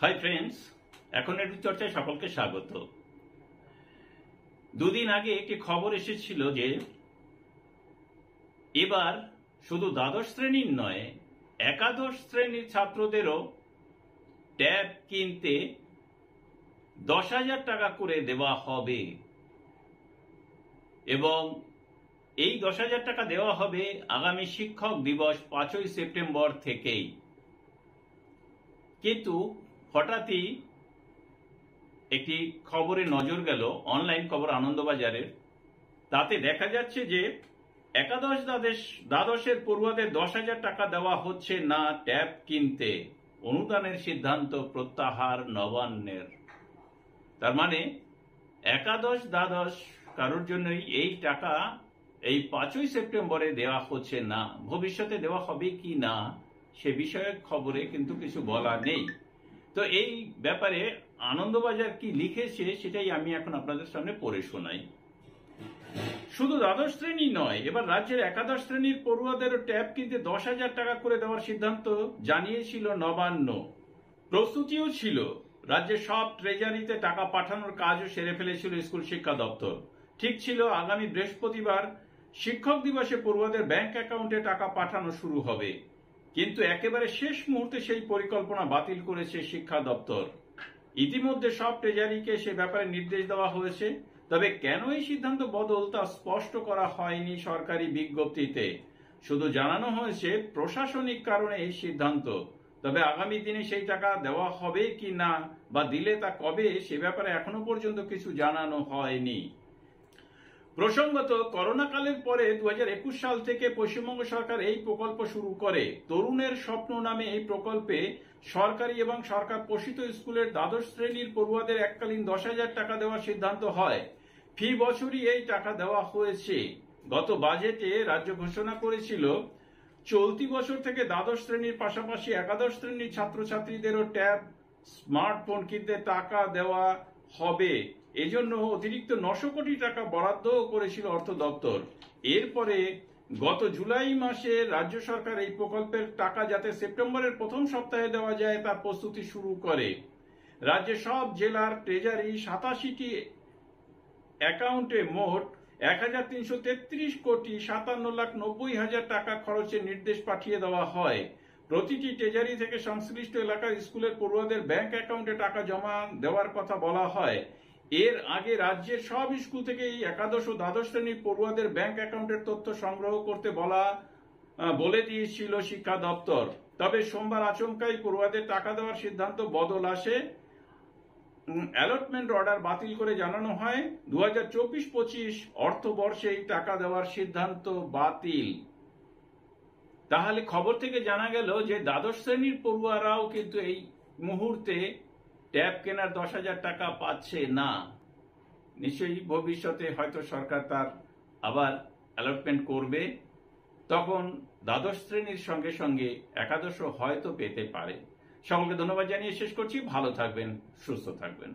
Hi friends, এখন একটু চর্চায় সকলকে স্বাগত। দুদিন আগে একটি খবর এসেছিল যে এবার শুধু দ্বাদশ শ্রেণীর নয়, একাদশ শ্রেণীর ছাত্রদেরও ট্যাব কিনতে 10,000 টাকা করে দেওয়া হবে এবং এই 10,000 টাকা দেওয়া হবে আগামী শিক্ষক দিবস 5ই সেপ্টেম্বর থেকেই। কিন্তু হঠাৎই একটি খবরে নজর গেল, অনলাইন খবর আনন্দবাজারের। তাতে দেখা যাচ্ছে যে একাদশ দ্বাদশের পড়ুয়াদের 10,000 টাকা দেওয়া হচ্ছে না ট্যাব কিনতে। অনুদানের সিদ্ধান্ত প্রত্যাহার নবান্নের। তার মানে একাদশ দ্বাদশ কারোর জন্যই এই টাকা এই 5ই সেপ্টেম্বরে দেওয়া হচ্ছে না। ভবিষ্যতে দেওয়া হবে কি না সে বিষয়ে খবরে কিন্তু কিছু বলা নেই। তো এই ব্যাপারে আনন্দবাজার কি লিখেছে সেটাই আমি এখন আপনাদের সামনে পড়ে শোনাই। শুধু দ্বাদশ শ্রেণী নয়, এবার রাজ্যের একাদশ শ্রেণীর পড়ুয়াদেরও ট্যাব কিনতে 10,000 টাকা করে দেওয়ার সিদ্ধান্ত জানিয়েছিল নবান্ন। প্রস্তুতিও ছিল, রাজ্যের সব ট্রেজারিতে টাকা পাঠানোর কাজও সেরে ফেলেছিল স্কুল শিক্ষা দপ্তর। ঠিক ছিল আগামী বৃহস্পতিবার শিক্ষক দিবসে পড়ুয়াদের ব্যাংক অ্যাকাউন্টে টাকা পাঠানো শুরু হবে। কিন্তু একেবারে শেষ মুহূর্তে সেই পরিকল্পনা বাতিল করেছে শিক্ষা দপ্তর। ইতিমধ্যে সব ট্রেজারিকে সে ব্যাপারে নির্দেশ দেওয়া হয়েছে, তবে কেন এই সিদ্ধান্ত বদল তা স্পষ্ট করা হয়নি সরকারি বিজ্ঞপ্তিতে। শুধু জানানো হয়েছে প্রশাসনিক কারণে এই সিদ্ধান্ত। তবে আগামী দিনে সেই টাকা দেওয়া হবে কি না বা দিলে তা কবে সে ব্যাপারে এখনো পর্যন্ত কিছু জানানো হয়নি। প্রসঙ্গত, করোনাকালের পরে 2021 সাল থেকে পশ্চিমবঙ্গ সরকার এই প্রকল্প শুরু করে। তরুণের স্বপ্ন নামে এই প্রকল্পে সরকারি এবং সরকার পোষিত স্কুলের দ্বাদশ শ্রেণীর পড়ুয়াদের এককালীন 10,000 টাকা দেওয়ার সিদ্ধান্ত হয়। ফি বছরই এই টাকা দেওয়া হয়েছে। গত বাজেটে রাজ্য ঘোষণা করেছিল চলতি বছর থেকে দ্বাদশ শ্রেণীর পাশাপাশি একাদশ শ্রেণীর ছাত্রছাত্রীদেরও ট্যাব, স্মার্টফোন কিনতে টাকা দেওয়া হবে। এজন্য অতিরিক্ত 900 কোটি টাকা বরাদ্দও করেছিল অর্থ দপ্তর। এরপরে গত জুলাই মাসে রাজ্য সরকার এই প্রকল্পের টাকা যাতে সেপ্টেম্বরের প্রথম সপ্তাহে দেওয়া যায় তার প্রস্তুতি শুরু করে। রাজ্যের সব জেলার ট্রেজারি 87টি অ্যাকাউন্টে মোট 1,333 কোটি 57,90,000 টাকা খরচের নির্দেশ পাঠিয়ে দেওয়া হয়। প্রতিটি ট্রেজারি থেকে সংশ্লিষ্ট এলাকার স্কুলের পড়ুয়াদের ব্যাংক অ্যাকাউন্টে টাকা জমা দেওয়ার কথা বলা হয়। এর আগে রাজ্যের সব স্কুল থেকে এই একাদশ ও দ্বাদশ শ্রেণীর পড়ুয়াদের ব্যাংক অ্যাকাউন্টের তথ্য সংগ্রহ করতে বলে দিয়েছিল শিক্ষা দপ্তর। তবে সোমবার আচমকাই পড়ুয়াদের টাকা দেওয়ার সিদ্ধান্ত বদল আসে। অ্যালটমেন্ট অর্ডার বাতিল করে জানানো হয় 2024-25 অর্থবর্ষেই টাকা দেওয়ার সিদ্ধান্ত বাতিল। তাহলে খবর থেকে জানা গেল যে দ্বাদশ শ্রেণীর পড়ুয়ারাও কিন্তু এই মুহূর্তে ট্যাব কেনার 10,000 টাকা পাচ্ছে না। নিশ্চয়ই ভবিষ্যতে হয়তো সরকার তার আবার অ্যালটমেন্ট করবে, তখন দ্বাদশ শ্রেণীর সঙ্গে সঙ্গে একাদশও হয়তো পেতে পারে। সকলকে ধন্যবাদ জানিয়ে শেষ করছি। ভালো থাকবেন, সুস্থ থাকবেন।